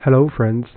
Hello friends,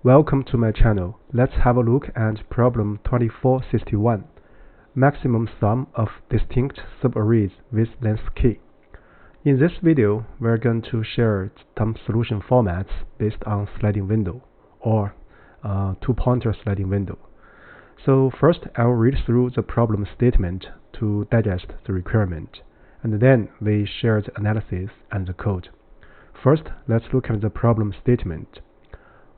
welcome to my channel. Let's have a look at problem 2461, maximum sum of distinct subarrays with length k. In this video, we're going to share some solution formats based on sliding window or two-pointer sliding window. So first, I'll read through the problem statement to digest the requirement, and then we share the analysis and the code. First, let's look at the problem statement.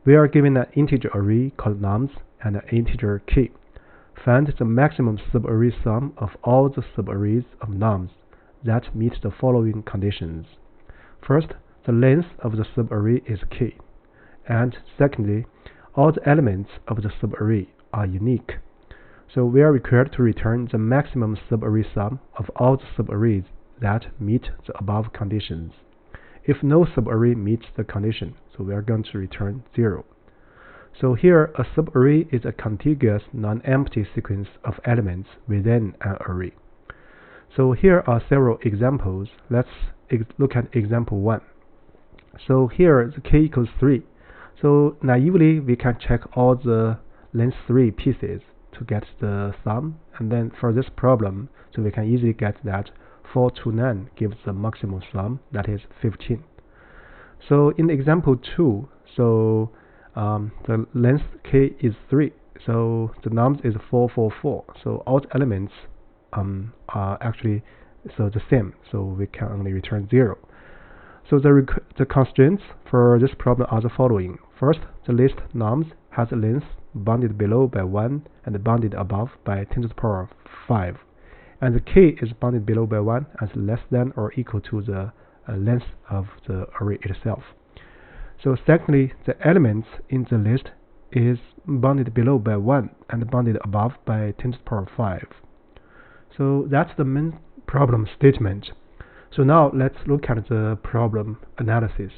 We are given an integer array called nums and an integer k. Find the maximum subarray sum of all the subarrays of nums that meet the following conditions. First, the length of the subarray is k. And secondly, all the elements of the subarray are unique. So we are required to return the maximum subarray sum of all the subarrays that meet the above conditions. If no subarray meets the condition, so we are going to return 0. So here, a subarray is a contiguous non-empty sequence of elements within an array. So here are several examples. Let's look at example 1. So here, the k equals 3. So naively, we can check all the length 3 pieces to get the sum. And then for this problem, so we can easily get that 4 to 9 gives the maximum sum, that is 15. So in example 2, so the length k is 3, so the nums is 4, 4, 4. So all the elements are actually the same, so we can only return 0. So the constraints for this problem are the following. First, the list nums has a length bounded below by 1 and bounded above by 10 to the power 5. And the k is bounded below by 1 as less than or equal to the length of the array itself. So secondly, the elements in the list is bounded below by 1 and bounded above by 10 to the power 5. So that's the main problem statement. So now let's look at the problem analysis.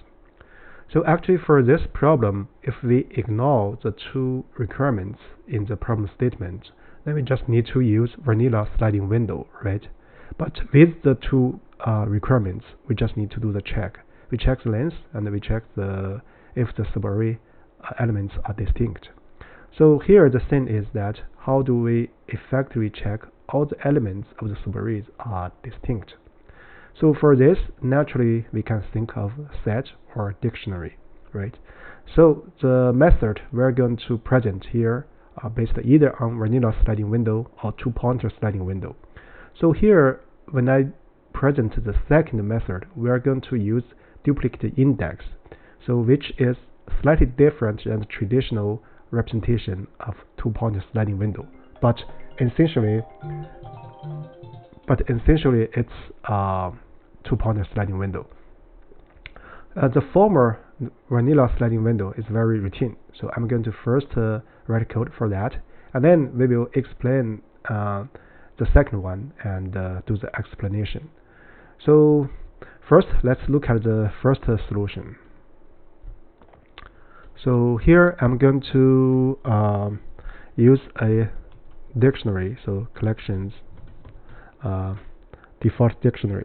So actually for this problem, if we ignore the two requirements in the problem statement, then we just need to use vanilla sliding window, right? But with the two requirements, we just need to do the check. We check the length and we check if the subarray elements are distinct. So here the thing is that how do we effectively check all the elements of the subarrays are distinct? So for this, naturally we can think of set or dictionary, right? So the method we're going to present here are based either on vanilla sliding window or two-pointer sliding window. So here, when I present the second method, we are going to use duplicate index, so which is slightly different than the traditional representation of two-pointer sliding window. But essentially it's two-pointer sliding window. The former vanilla sliding window is very routine, so I'm going to first write code for that, and then we will explain the second one and do the explanation. So first, let's look at the first solution. So here I'm going to use a dictionary, so collections default dictionary.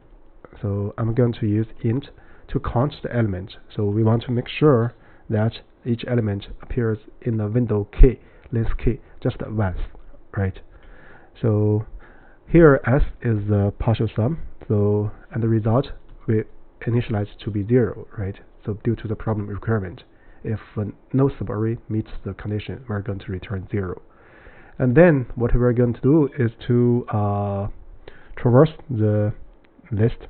So I'm going to use int to count the element. So we want to make sure that each element appears in the window k, length k, just once, right? So here s is the partial sum, so and the result we initialize to be 0, right? So due to the problem requirement, if no subarray meets the condition, we're going to return 0. And then what we're going to do is to traverse the list,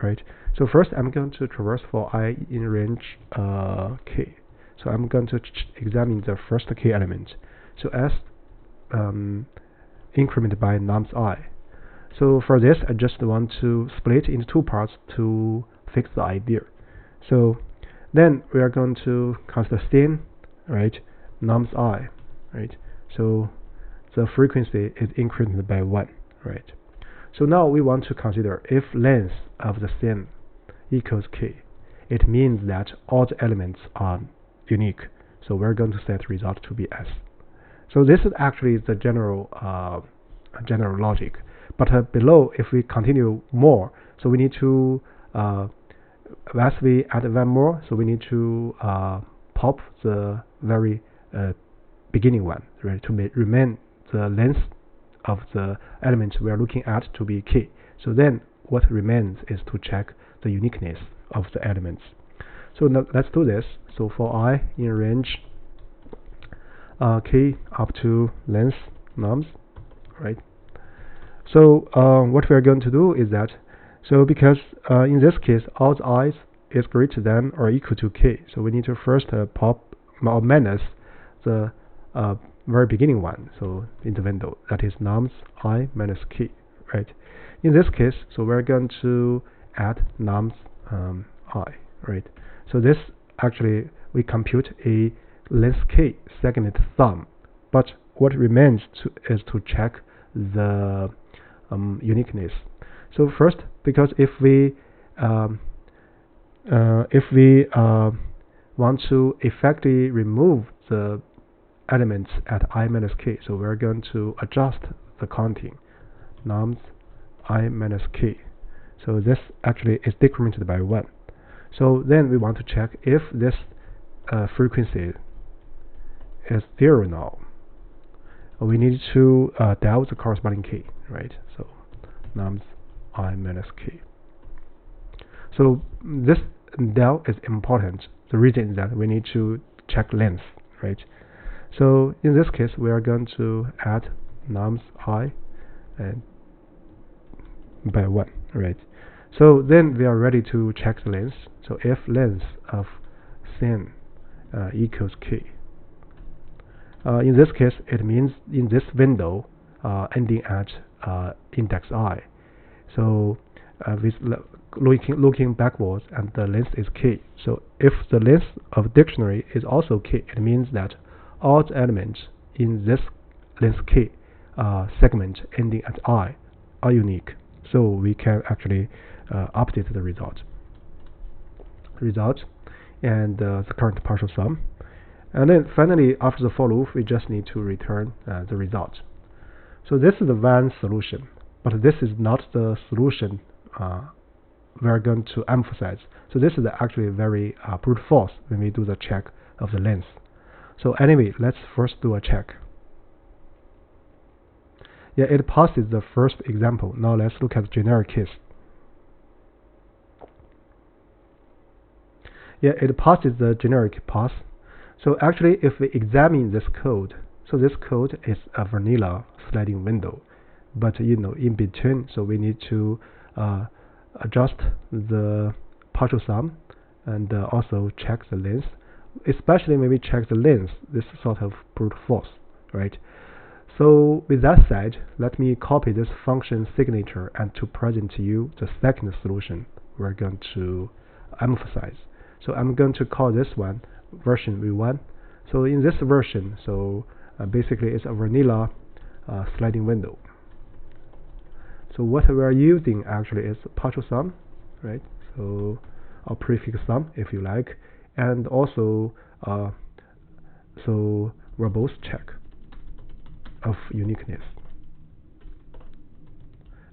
right? So first I'm going to traverse for I in range k. So I'm going to examine the first k element. So s incremented by nums I. So for this, I just want to split into two parts to fix the idea. So then we are going to consider sin, right? Nums I, right? So the frequency is incremented by 1, right? So now we want to consider if length of the sin equals k. It means that all the elements are unique. So we're going to set result to be s. So this is actually the general logic. But below, if we continue more, so we need to as we add one more, so we need to pop the very beginning one, right? To remain the length of the element we are looking at to be key. So then what remains is to check the uniqueness of the elements. So now let's do this. So for I in range key up to length nums, right? So what we are going to do is that, so because in this case all the i's is greater than or equal to k, so we need to first pop or minus the very beginning one, so in the window, that is nums I minus k, right? In this case, so we're going to add nums I, right? So this actually we compute a length k segment sum, but what remains is to check the uniqueness. So first, because if we want to effectively remove the elements at I minus k, so we're going to adjust the counting nums I minus k. So this actually is decremented by 1. So then we want to check if this frequency is 0 now. We need to del the corresponding k, right? So nums I minus k. So this del is important. The reason is that we need to check length, right? So in this case, we are going to add nums I and by 1, right? So then we are ready to check the length. So if length of sin equals k. In this case, it means in this window ending at index I. So with looking backwards, and the length is k. So if the length of dictionary is also k, it means that all the elements in this length k segment ending at I are unique. So we can actually update the result and the current partial sum. And then finally, after the for loop, we just need to return the result. So this is the one solution, but this is not the solution we're going to emphasize. So this is actually very brute force when we do the check of the length. So anyway, let's first do a check. Yeah, it passes the first example. Now let's look at the generic case. Yeah, it passes the generic pass. So actually, if we examine this code, so this code is a vanilla sliding window, but in between, so we need to adjust the partial sum and also check the length. Especially when we check the length, this sort of brute force, right? So with that said, let me copy this function signature and to present to you the second solution we're going to emphasize. So I'm going to call this one version v1. So in this version, so basically it's a vanilla sliding window. So what we are using actually is partial sum, right? So or prefix sum if you like, and also so verbose check of uniqueness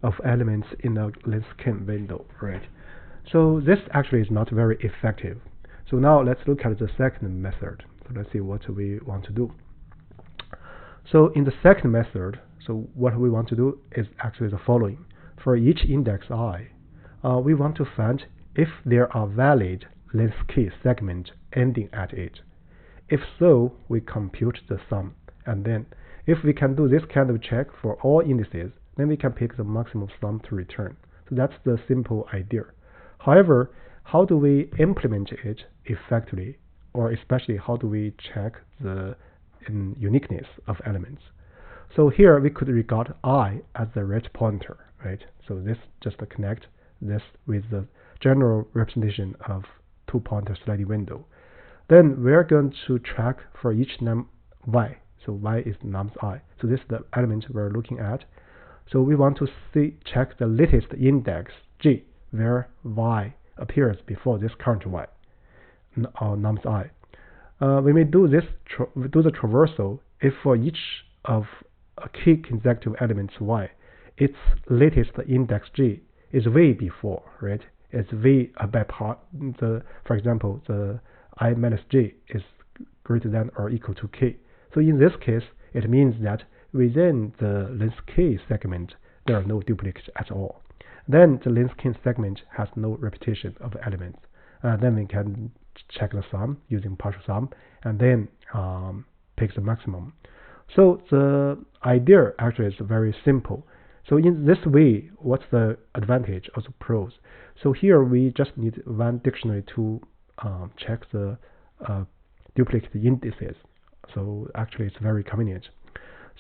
of elements in a length k window, right? So this actually is not very effective. So now let's look at the second method. So let's see what we want to do. So in the second method, so what we want to do is actually the following. For each index I, we want to find if there are valid length k segments ending at it. If so, we compute the sum. And then if we can do this kind of check for all indices, then we can pick the maximum sum to return. So that's the simple idea. However, how do we implement it effectively, or especially how do we check the uniqueness of elements? So here we could regard I as the right pointer, right? So this just connect this with the general representation of two-pointer sliding window. Then we're going to track for each num y. So y is nums I. So this is the element we're looking at. So we want to check the latest index g, where y appears before this current y, or nums I. When we do this, we do the traversal, if for each of a key consecutive elements y, its latest index g is way before, right? It's way by part. For example, the I minus j is greater than or equal to k. So in this case, it means that within the length k segment, there are no duplicates at all. Then the length k segment has no repetition of elements. Then we can check the sum using partial sum, and then pick the maximum. So the idea actually is very simple. So in this way, what's the advantage of the pros? So here we just need one dictionary to check the duplicate indices. So actually it's very convenient.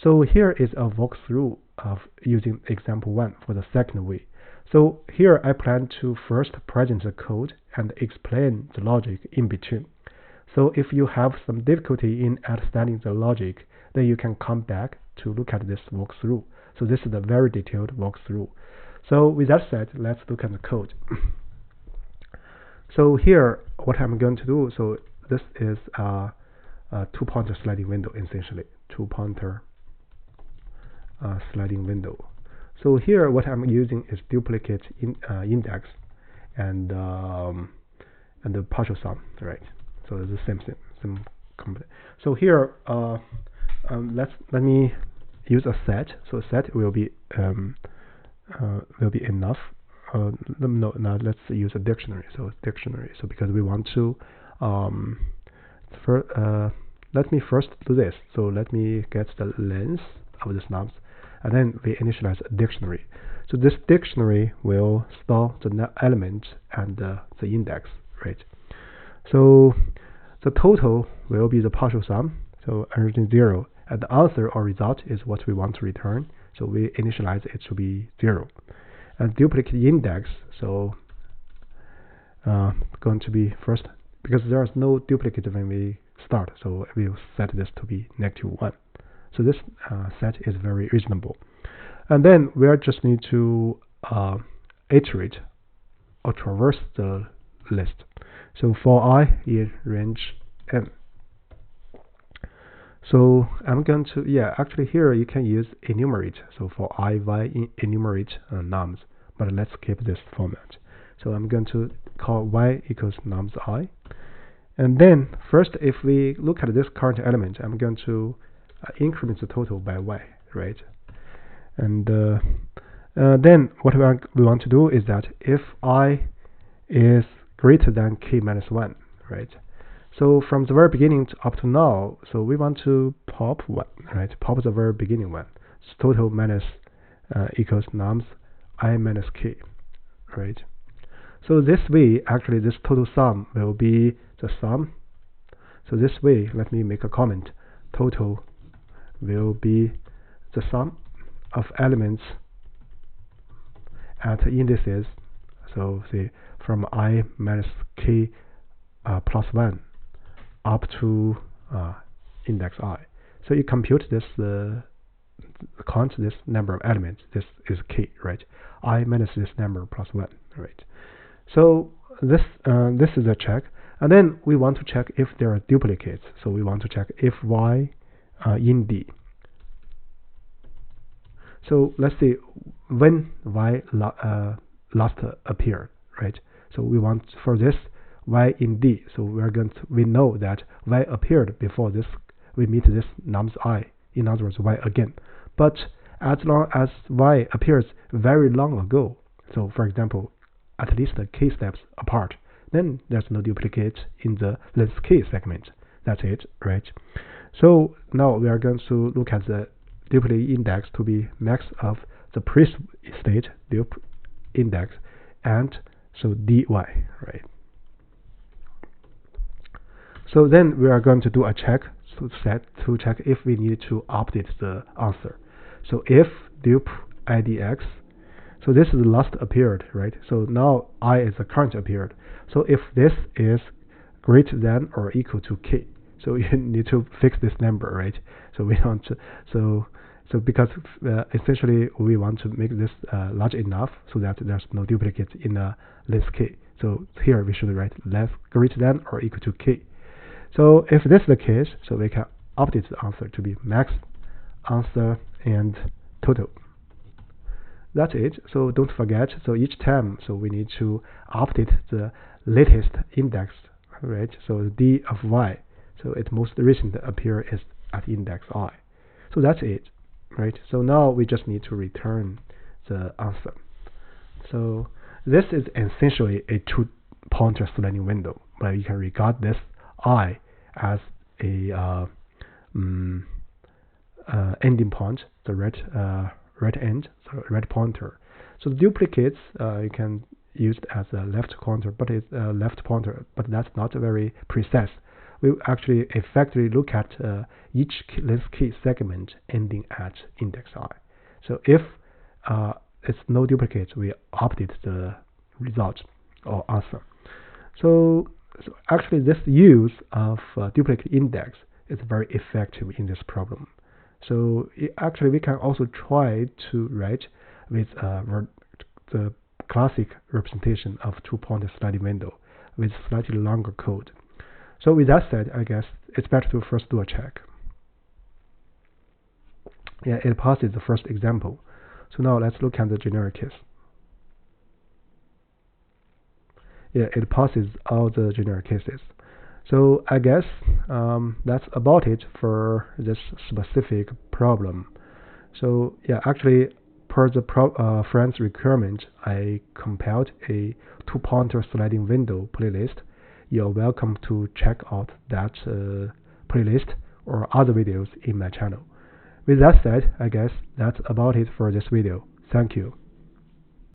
So here is a walkthrough of using example 1 for the second way. So here I plan to first present the code and explain the logic in between. So if you have some difficulty in understanding the logic, then you can come back to look at this walkthrough. So this is a very detailed walkthrough. So with that said, let's look at the code. So here, what I'm going to do, so this is a two-pointer sliding window, essentially. Two-pointer sliding window. So here, what I'm using is duplicate index and the partial sum, right? So it's the same thing, same complete. So here, let me use a set. So set will be enough. No, now let's use a dictionary. So dictionary. So because we want to, let me first do this. So let me get the length of this nums, and then we initialize a dictionary. So this dictionary will store the element and the index, right? So the total will be the partial sum, so origin 0, and the answer or result is what we want to return. So we initialize it to be 0. And duplicate index, so going to be first, because there is no duplicate when we start, so we will set this to be -1. So this set is very reasonable. And then we just need to iterate or traverse the list. So for I in range n. So I'm going to, actually here you can use enumerate. So for I, y, enumerate nums, but let's keep this format. So I'm going to call y equals nums I. And then first, if we look at this current element, I'm going to increment the total by y, right? And then what we want to do is that if I is greater than k minus 1, right? So from the very beginning up to now, so we want to pop 1, right? Pop the very beginning one. So total minus equals nums I minus k, right? So this way, actually, this total sum will be the sum. So this way, let me make a comment. Total will be the sum of elements at indices. So say from I minus k plus 1 up to index I. So you compute this, count this number of elements. This is k, right? I minus this number plus 1, right? So this is a check, and then we want to check if there are duplicates. So we want to check if y in D. So let's see when y last appeared, right? So we want for this y in D. So we know that y appeared before this. We meet this nums I. In other words, y again. But as long as y appears very long ago, so for example, at least k steps apart, then there's no duplicate in the length k segment. That's it, right? So now we are going to look at the duplicate index to be max of the pre-state dup index, and so dy, right? So then we are going to do a check to check if we need to update the answer. So if dup idx, so this is the last appeared, right? So now I is the current appeared. So if this is greater than or equal to k, so you need to fix this number, right? So we want to, so because essentially we want to make this large enough so that there's no duplicate in length k. So here we should write less greater than or equal to k. So if this is the case, so we can update the answer to be max, answer, and total. That's it. So don't forget, so each time, so we need to update the latest index right? So d of y, so its most recent appear is at index I. So that's it, right? So now we just need to return the answer. So this is essentially a two-pointer sliding window, but you can regard this I as a ending point, the right end, so right pointer. So the duplicates you can use it as a left pointer, but it's left pointer, but that's not very precise. We actually effectively look at each length key segment ending at index I. So if it's no duplicates, we update the result or answer. So actually this use of duplicate index is very effective in this problem. So actually we can also try to write with the classic representation of two-pointer sliding window with slightly longer code. So with that said, I guess it's better to first do a check. Yeah, it passes the first example. So now let's look at the generic case. Yeah, it passes all the generic cases. So I guess that's about it for this specific problem. So yeah, actually per the friend's requirement, I compiled a two-pointer sliding window playlist. You're welcome to check out that playlist or other videos in my channel. With that said, I guess that's about it for this video. Thank you.